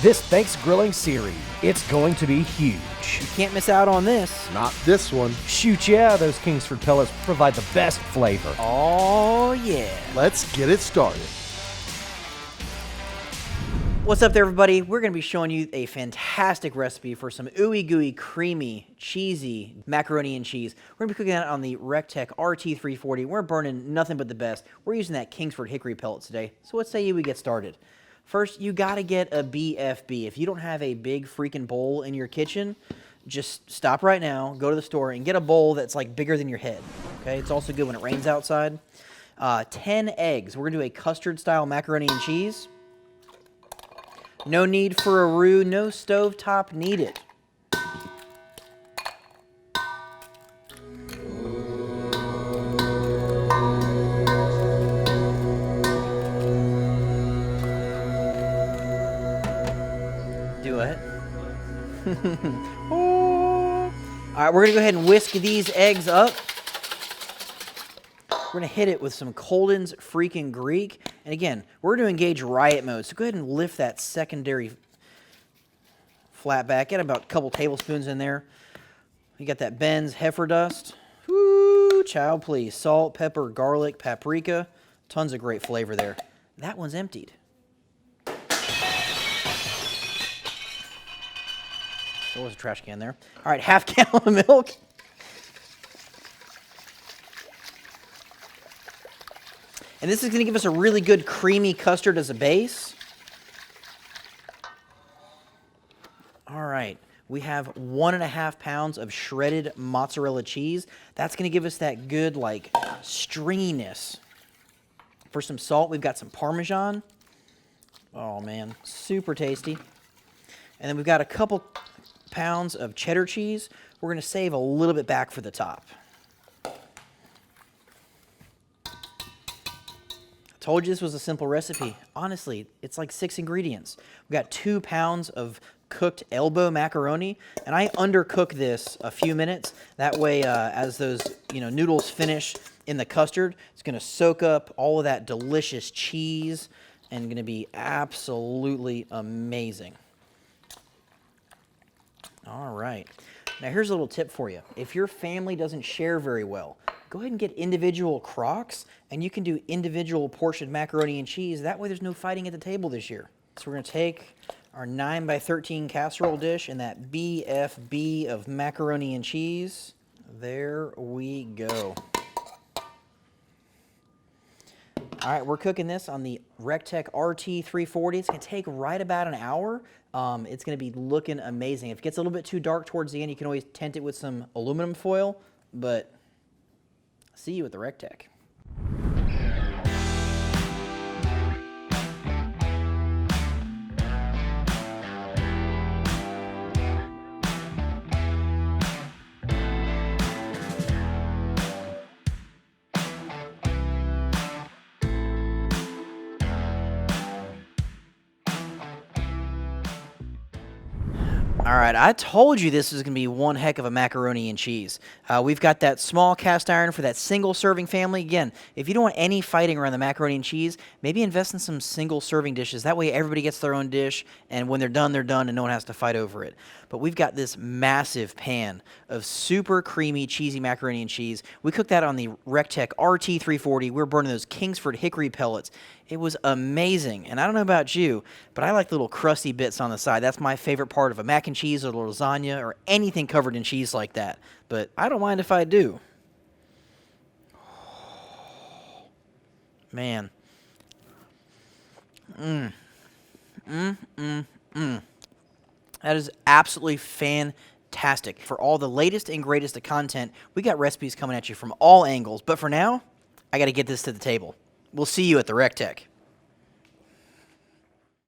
This Thanksgrilling series, it's going to be huge. You can't miss out on this. Not this one. Shoot, yeah, those Kingsford Pellets provide the best flavor. Oh, yeah. Let's get it started. What's up there, everybody? We're going to be showing you a fantastic recipe for some ooey gooey, creamy, cheesy macaroni and cheese. We're going to be cooking that on the recteq RT340. We're burning nothing but the best. We're using that Kingsford hickory pellet today. So let's say we get started. First, you got to get a BFB. If you don't have a big freaking bowl in your kitchen, just stop right now, go to the store, and get a bowl that's like bigger than your head. Okay, it's also good when it rains outside. 10 eggs. We're going to do a custard-style macaroni and cheese. No need for a roux, no stovetop needed. Do it. All right, we're going to go ahead and whisk these eggs up. We're going to hit it with some Colden's Freakin Greek. And again, we're going to engage riot mode. So go ahead and lift that secondary flat back. Get about a couple tablespoons in there. You got that Ben's Heffer dust. Woo, child please. Salt, pepper, garlic, paprika. Tons of great flavor there. That one's emptied. There was a trash can there. All right, half gallon of milk. And this is going to give us a really good creamy custard as a base. All right, we have 1.5 pounds of shredded mozzarella cheese. That's going to give us that good, like, stringiness. For some salt, we've got some Parmesan. Oh, man, super tasty. And then we've got a couple pounds of cheddar cheese. We're going to save a little bit back for the top. Told you this was a simple recipe. Honestly, it's like 6 ingredients. We've got 2 pounds of cooked elbow macaroni, and I undercook this a few minutes. That way, as those noodles finish in the custard, it's going to soak up all of that delicious cheese and going to be absolutely amazing. All right. Now here's a little tip for you. If your family doesn't share very well, go ahead and get individual crocks, and you can do individual portioned macaroni and cheese. That way there's no fighting at the table this year. So we're going to take our 9x13 casserole dish and that BFB of macaroni and cheese. There we go. All right, we're cooking this on the recteq RT340. It's going to take right about an hour. It's going to be looking amazing. If it gets a little bit too dark towards the end, you can always tint it with some aluminum foil, but see you at the recteq. All right, I told you this was going to be one heck of a macaroni and cheese. We've got that small cast iron for that single serving family. Again, if you don't want any fighting around the macaroni and cheese, maybe invest in some single serving dishes. That way everybody gets their own dish, and when they're done, and no one has to fight over it. But we've got this massive pan of super creamy, cheesy macaroni and cheese. We cooked that on the recteq RT340. We're burning those Kingsford hickory pellets. It was amazing, and I don't know about you, but I like little crusty bits on the side. That's my favorite part of a mac and cheese or lasagna or anything covered in cheese like that, but I don't mind if I do. Man. That is absolutely fantastic. For all the latest and greatest of content, we got recipes coming at you from all angles, but for now, I got to get this to the table. We'll see you at the recteq.